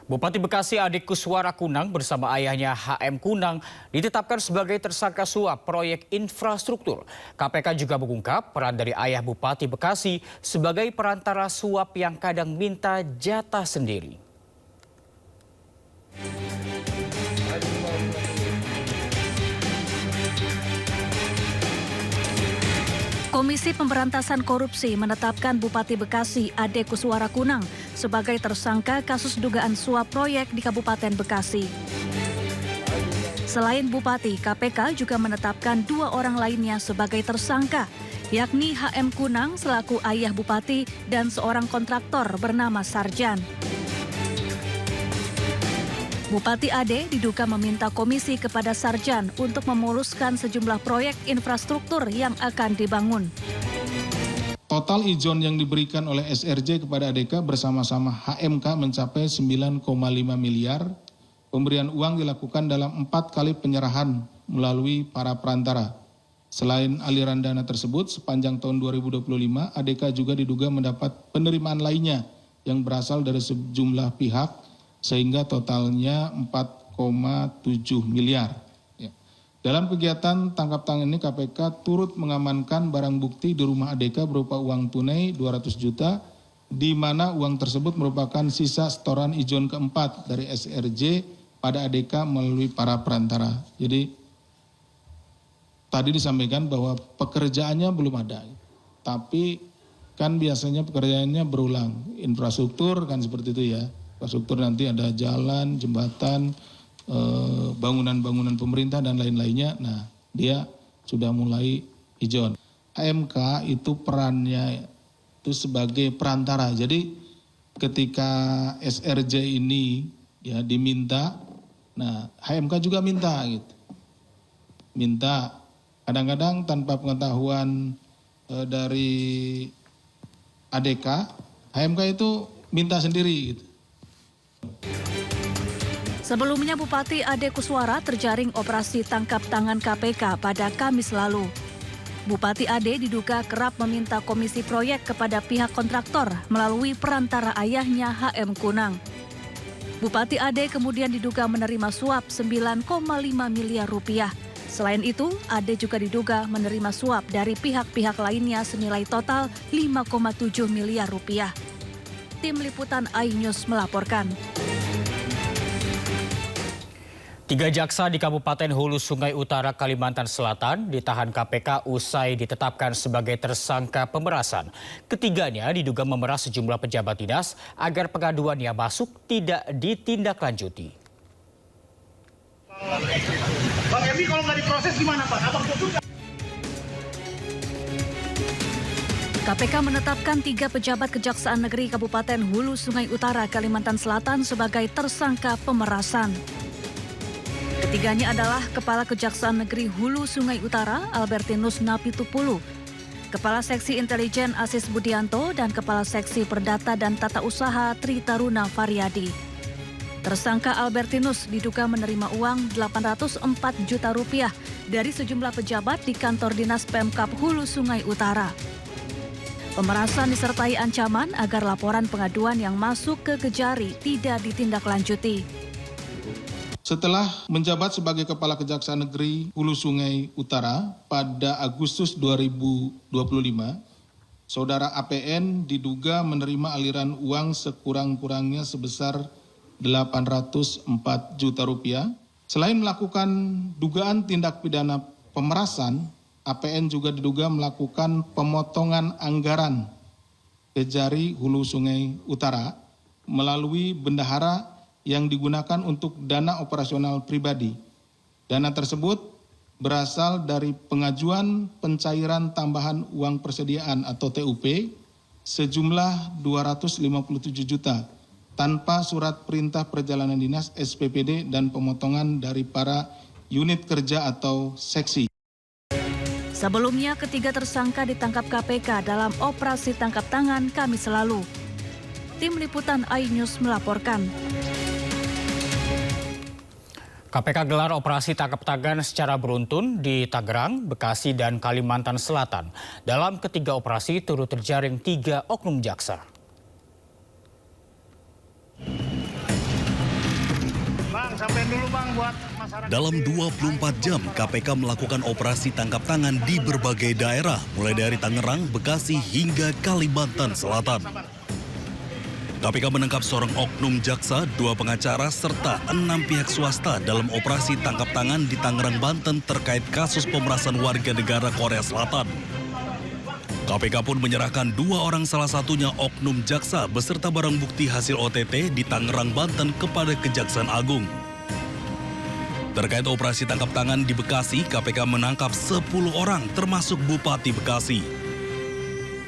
Bupati Bekasi Adik Kuswara Kunang bersama ayahnya HM Kunang ditetapkan sebagai tersangka suap proyek infrastruktur. KPK juga mengungkap peran dari ayah Bupati Bekasi sebagai perantara suap yang kadang minta jatah sendiri. Komisi Pemberantasan Korupsi menetapkan Bupati Bekasi Adik Kuswara Kunang sebagai tersangka kasus dugaan suap proyek di Kabupaten Bekasi. Selain Bupati, KPK juga menetapkan 2 orang lainnya sebagai tersangka, yakni HM Kunang selaku ayah Bupati dan seorang kontraktor bernama Sarjan. Bupati Ade diduga meminta komisi kepada Sarjan untuk memuluskan sejumlah proyek infrastruktur yang akan dibangun. Total ijon yang diberikan oleh SRJ kepada ADK bersama-sama HMK mencapai 9,5 miliar. Pemberian uang dilakukan dalam 4 kali penyerahan melalui para perantara. Selain aliran dana tersebut, sepanjang tahun 2025, ADK juga diduga mendapat penerimaan lainnya yang berasal dari sejumlah pihak, sehingga totalnya 4,7 miliar. Dalam kegiatan tangkap tangan ini KPK turut mengamankan barang bukti di rumah ADK berupa uang tunai 200 juta, di mana uang tersebut merupakan sisa setoran ijon keempat dari SRJ pada ADK melalui para perantara. Jadi tadi disampaikan bahwa pekerjaannya belum ada, tapi kan biasanya pekerjaannya berulang. Infrastruktur kan seperti itu ya. Infrastruktur nanti ada jalan, jembatan, bangunan-bangunan pemerintah dan lain-lainnya. Nah, dia sudah mulai ijon. HMK itu perannya itu sebagai perantara. Jadi ketika SRJ ini ya diminta, nah HMK juga minta gitu. Minta kadang-kadang tanpa pengetahuan dari ADK, HMK itu minta sendiri gitu. Sebelumnya Bupati Ade Kuswara terjaring operasi tangkap tangan KPK pada Kamis lalu. Bupati Ade diduga kerap meminta komisi proyek kepada pihak kontraktor melalui perantara ayahnya HM Kunang. Bupati Ade kemudian diduga menerima suap 9,5 miliar rupiah. Selain itu, Ade juga diduga menerima suap dari pihak-pihak lainnya senilai total 5,7 miliar rupiah. Tim Liputan iNews melaporkan. 3 jaksa di Kabupaten Hulu Sungai Utara, Kalimantan Selatan ditahan KPK usai ditetapkan sebagai tersangka pemerasan. Ketiganya diduga memeras sejumlah pejabat dinas agar pengaduannya masuk tidak ditindaklanjuti. Bang Ebi kalau nggak diproses gimana Pak? Abang juga. KPK menetapkan 3 pejabat Kejaksaan Negeri Kabupaten Hulu Sungai Utara, Kalimantan Selatan sebagai tersangka pemerasan. Ketiganya adalah Kepala Kejaksaan Negeri Hulu Sungai Utara, Albertinus Napitupulu, Kepala Seksi Intelijen Asis Budianto, dan Kepala Seksi Perdata dan Tata Usaha Tri Taruna Faryadi. Tersangka Albertinus diduga menerima uang 804 juta rupiah dari sejumlah pejabat di kantor dinas Pemkab Hulu Sungai Utara. Pemerasan disertai ancaman agar laporan pengaduan yang masuk ke Kejari tidak ditindaklanjuti. Setelah menjabat sebagai Kepala Kejaksaan Negeri Hulu Sungai Utara pada Agustus 2025, Saudara APN diduga menerima aliran uang sekurang-kurangnya sebesar 804 juta rupiah. Selain melakukan dugaan tindak pidana pemerasan, APN juga diduga melakukan pemotongan anggaran Kejari Hulu Sungai Utara melalui bendahara yang digunakan untuk dana operasional pribadi. Dana tersebut berasal dari pengajuan pencairan tambahan uang persediaan atau TUP sejumlah 257 juta tanpa surat perintah perjalanan dinas SPPD dan pemotongan dari para unit kerja atau seksi. Sebelumnya, ketiga tersangka ditangkap KPK dalam operasi tangkap tangan Kamis lalu. Tim Liputan iNews melaporkan. KPK gelar operasi tangkap tangan secara beruntun di Tangerang, Bekasi, dan Kalimantan Selatan. Dalam ketiga operasi turut terjaring 3 oknum jaksa. Sampein dulu Bang buat masyarakat. Dalam 24 jam, KPK melakukan operasi tangkap tangan di berbagai daerah, mulai dari Tangerang, Bekasi, hingga Kalimantan Selatan. KPK menangkap seorang oknum jaksa, 2 pengacara, serta 6 pihak swasta dalam operasi tangkap tangan di Tangerang, Banten terkait kasus pemerasan warga negara Korea Selatan. KPK pun menyerahkan 2 orang, salah satunya oknum jaksa beserta barang bukti hasil OTT di Tangerang, Banten kepada Kejaksaan Agung. Terkait operasi tangkap tangan di Bekasi, KPK menangkap 10 orang termasuk Bupati Bekasi.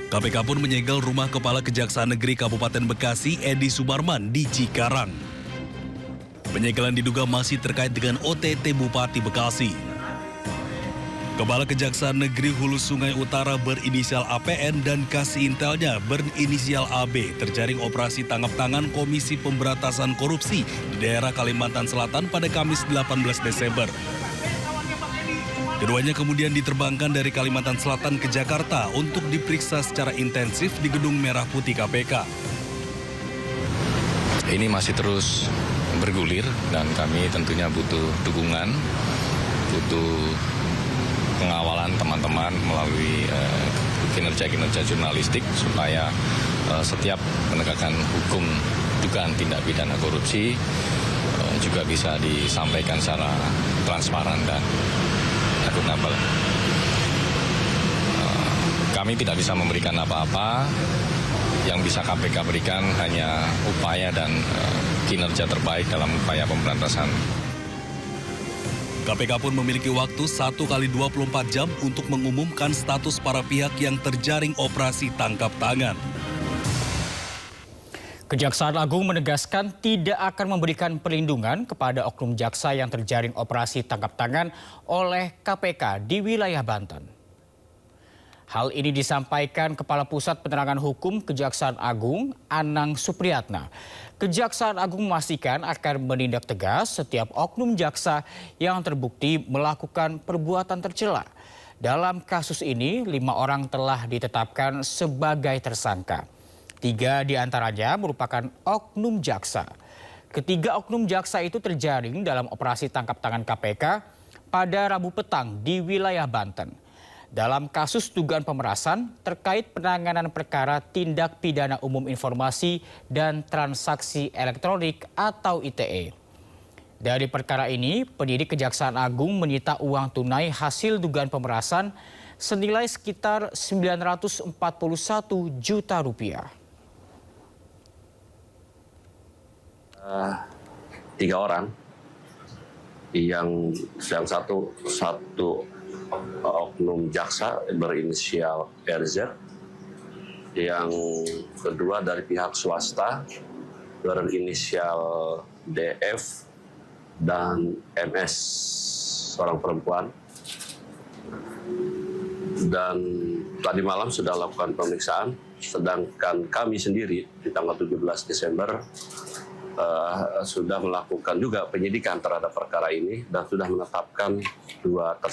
KPK pun menyegel rumah Kepala Kejaksaan Negeri Kabupaten Bekasi, Edi Subarman, di Cikarang. Penyegelan diduga masih terkait dengan OTT Bupati Bekasi. Kepala Kejaksaan Negeri Hulu Sungai Utara berinisial APN dan kasih intelnya berinisial AB terjaring operasi tangkap tangan Komisi Pemberantasan Korupsi di daerah Kalimantan Selatan pada Kamis 18 Desember. Keduanya kemudian diterbangkan dari Kalimantan Selatan ke Jakarta untuk diperiksa secara intensif di Gedung Merah Putih KPK. Ini masih terus bergulir dan kami tentunya butuh dukungan, butuh pengawalan teman-teman melalui kinerja-kinerja jurnalistik supaya setiap penegakan hukum dugaan tindak pidana korupsi juga bisa disampaikan secara transparan dan akuntabel. Kami tidak bisa memberikan apa-apa, yang bisa KPK berikan hanya upaya dan kinerja terbaik dalam upaya pemberantasan. KPK pun memiliki waktu 1 kali 24 jam untuk mengumumkan status para pihak yang terjaring operasi tangkap tangan. Kejaksaan Agung menegaskan tidak akan memberikan perlindungan kepada oknum jaksa yang terjaring operasi tangkap tangan oleh KPK di wilayah Banten. Hal ini disampaikan Kepala Pusat Penerangan Hukum Kejaksaan Agung, Anang Supriyatna. Kejaksaan Agung memastikan akan menindak tegas setiap oknum jaksa yang terbukti melakukan perbuatan tercela. Dalam kasus ini, 5 orang telah ditetapkan sebagai tersangka. 3 diantaranya merupakan oknum jaksa. Ketiga oknum jaksa itu terjaring dalam operasi tangkap tangan KPK pada Rabu petang di wilayah Banten. Dalam kasus dugaan pemerasan terkait penanganan perkara tindak pidana umum informasi dan transaksi elektronik atau ITE. Dari perkara ini, penyidik Kejaksaan Agung menyita uang tunai hasil dugaan pemerasan senilai sekitar 941 juta rupiah. 3 orang, yang satu oknum jaksa berinisial RZ, yang kedua dari pihak swasta berinisial DF dan MS, seorang perempuan. Dan tadi malam sudah lakukan pemeriksaan, sedangkan kami sendiri di tanggal 17 Desember sudah melakukan juga penyidikan terhadap perkara ini dan sudah menetapkan 2 tersangka.